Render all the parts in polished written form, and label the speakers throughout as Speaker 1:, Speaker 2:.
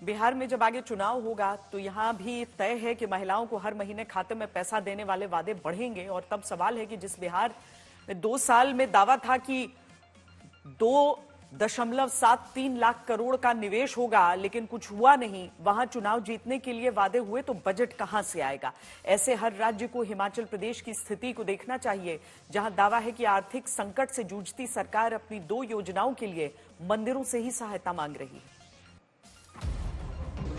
Speaker 1: बिहार में जब आगे चुनाव होगा तो यहाँ भी तय है कि महिलाओं को हर महीने खाते में पैसा देने वाले वादे बढ़ेंगे। और तब सवाल है कि जिस बिहार में 2 साल में दावा था कि 2.73 लाख करोड़ का निवेश होगा, लेकिन कुछ हुआ नहीं, वहां चुनाव जीतने के लिए वादे हुए तो बजट कहां से आएगा। ऐसे हर राज्य को हिमाचल प्रदेश की स्थिति को देखना चाहिए, जहां दावा है कि आर्थिक संकट से जूझती सरकार अपनी 2 योजनाओं के लिए मंदिरों से ही सहायता मांग रही है।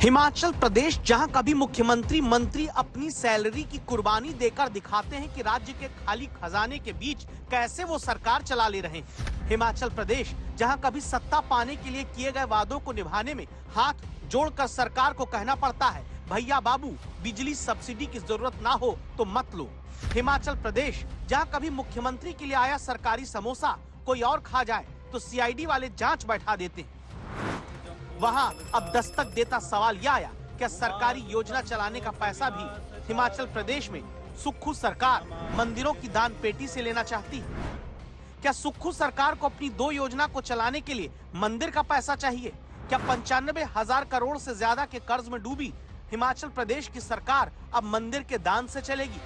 Speaker 2: हिमाचल प्रदेश, जहां कभी मुख्यमंत्री मंत्री अपनी सैलरी की कुर्बानी देकर दिखाते हैं कि राज्य के खाली खजाने के बीच कैसे वो सरकार चला ले रहे हैं। हिमाचल प्रदेश, जहां कभी सत्ता पाने के लिए किए गए वादों को निभाने में हाथ जोड़कर सरकार को कहना पड़ता है, भैया बाबू बिजली सब्सिडी की जरूरत ना हो तो मत लो। हिमाचल प्रदेश, जहां कभी मुख्यमंत्री के लिए आया सरकारी समोसा कोई और खा जाए तो सीआईडी वाले जांच बैठा देते हैं। वहां अब दस्तक देता सवाल यह आया, क्या सरकारी योजना चलाने का पैसा भी हिमाचल प्रदेश में सुक्खू सरकार मंदिरों की दान पेटी से लेना चाहती है? क्या सुक्खू सरकार को अपनी 2 योजना को चलाने के लिए मंदिर का पैसा चाहिए? क्या 95,000 करोड़ से ज्यादा के कर्ज में डूबी हिमाचल प्रदेश की सरकार अब मंदिर के दान से चलेगी?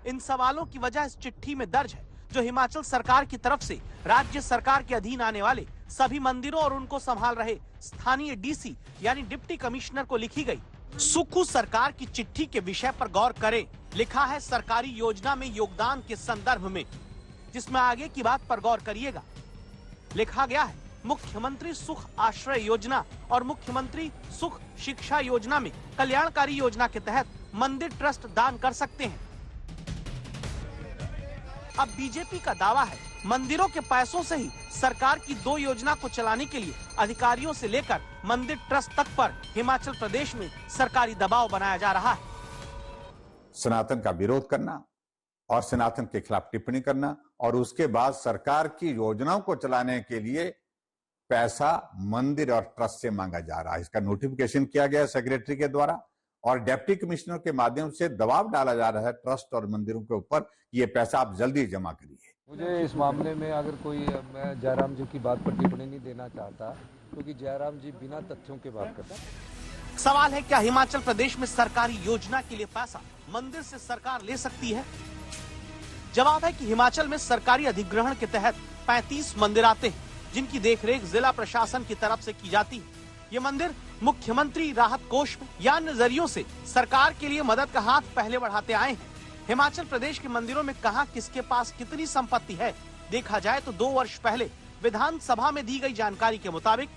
Speaker 2: इन सवालों की वजह इस चिट्ठी में दर्ज है, जो हिमाचल सरकार की तरफ से राज्य सरकार के अधीन आने वाले सभी मंदिरों और उनको संभाल रहे स्थानीय डीसी यानी डिप्टी कमिश्नर को लिखी गई। सुक्खू सरकार की चिट्ठी के विषय पर गौर करें, लिखा है सरकारी योजना में योगदान के संदर्भ में, जिसमें आगे की बात पर गौर करिएगा। लिखा गया है, मुख्यमंत्री सुख आश्रय योजना और मुख्यमंत्री सुख शिक्षा योजना में कल्याणकारी योजना के तहत मंदिर ट्रस्ट दान कर सकते हैं। अब बीजेपी का दावा है, मंदिरों के पैसों से ही सरकार की 2 योजना को चलाने के लिए अधिकारियों से लेकर मंदिर ट्रस्ट तक पर हिमाचल प्रदेश में सरकारी दबाव बनाया जा रहा है।
Speaker 3: सनातन का विरोध करना और सनातन के खिलाफ टिप्पणी करना और उसके बाद सरकार की योजनाओं को चलाने के लिए पैसा मंदिर और ट्रस्ट से मांगा जा रहा है। इसका नोटिफिकेशन किया गया सेक्रेटरी के द्वारा और डिप्टी कमिश्नर के माध्यम से दबाव डाला जा रहा है ट्रस्ट और मंदिरों के ऊपर कि ये पैसा आप जल्दी जमा करिए।
Speaker 4: मुझे इस मामले में अगर कोई, मैं जयराम जी की बात पर टिप्पणी नहीं देना चाहता, क्योंकि जयराम जी बिना तथ्यों के बात करते हैं।
Speaker 2: सवाल है, क्या हिमाचल प्रदेश में सरकारी योजना के लिए पैसा मंदिर से सरकार ले सकती है? जवाब है कि हिमाचल में सरकारी अधिग्रहण के तहत 35 मंदिर आते हैं, जिनकी देखरेख जिला प्रशासन की तरफ से की जाती है। ये मंदिर मुख्यमंत्री राहत कोष या अन्य जरियों से सरकार के लिए मदद का हाथ पहले बढ़ाते आए हैं। हिमाचल प्रदेश के मंदिरों में कहां किसके पास कितनी संपत्ति है देखा जाए तो 2 वर्ष पहले विधानसभा में दी गई जानकारी के मुताबिक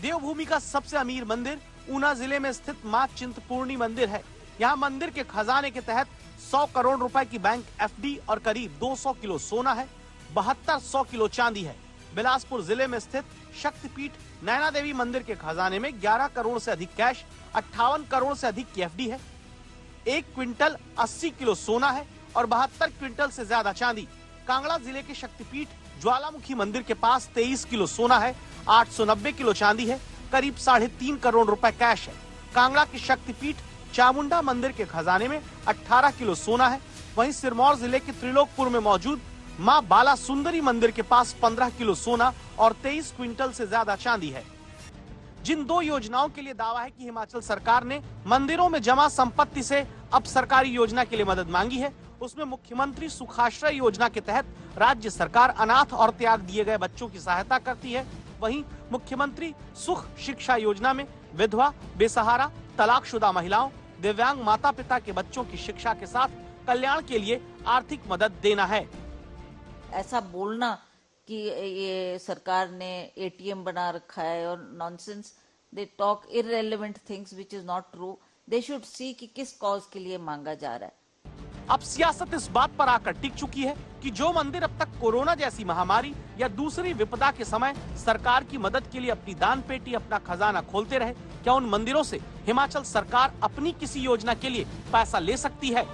Speaker 2: देवभूमि का सबसे अमीर मंदिर ऊना जिले में स्थित मां चिंतपूर्णी मंदिर है। यहाँ मंदिर के खजाने के तहत 100 करोड़ रुपए की बैंक एफडी और करीब 200 किलो सोना है, 7200 किलो चांदी है। बिलासपुर जिले में स्थित शक्तिपीठ नैना देवी मंदिर के खजाने में 11 करोड़ से अधिक कैश, 58 करोड़ से अधिक की एफडी है, 1 क्विंटल 80 किलो सोना है और 72 क्विंटल से ज्यादा चांदी। कांगड़ा जिले के शक्तिपीठ ज्वालामुखी मंदिर के पास 23 किलो सोना है, 890 किलो चांदी है, करीब 3.5 करोड़ रुपए कैश है। कांगड़ा के शक्तिपीठ चामुंडा मंदिर के खजाने में 18 किलो सोना है। वहीं सिरमौर जिले के त्रिलोकपुर में मौजूद मां बाला सुंदरी मंदिर के पास 15 किलो सोना और 23 क्विंटल से ज्यादा चांदी है। जिन 2 योजनाओं के लिए दावा है कि हिमाचल सरकार ने मंदिरों में जमा संपत्ति से अब सरकारी योजना के लिए मदद मांगी है, उसमें मुख्यमंत्री सुखाश्रय योजना के तहत राज्य सरकार अनाथ और त्याग दिए गए बच्चों की सहायता करती है। वहीं मुख्यमंत्री सुख शिक्षा योजना में विधवा, बेसहारा, तलाकशुदा महिलाओं, दिव्यांग माता पिता के बच्चों की शिक्षा के साथ कल्याण के लिए आर्थिक मदद देना है।
Speaker 5: ऐसा बोलना कि ये सरकार ने एटीएम बना रखा है और nonsense, they talk irrelevant things which is not true. They should see कि किस कॉज के लिए मांगा जा रहा है।
Speaker 2: अब सियासत इस बात पर आकर टिक चुकी है कि जो मंदिर अब तक कोरोना जैसी महामारी या दूसरी विपदा के समय सरकार की मदद के लिए अपनी दान पेटी, अपना खजाना खोलते रहे, क्या उन मंदिरों से हिमाचल सरकार अपनी किसी योजना के लिए पैसा ले सकती है?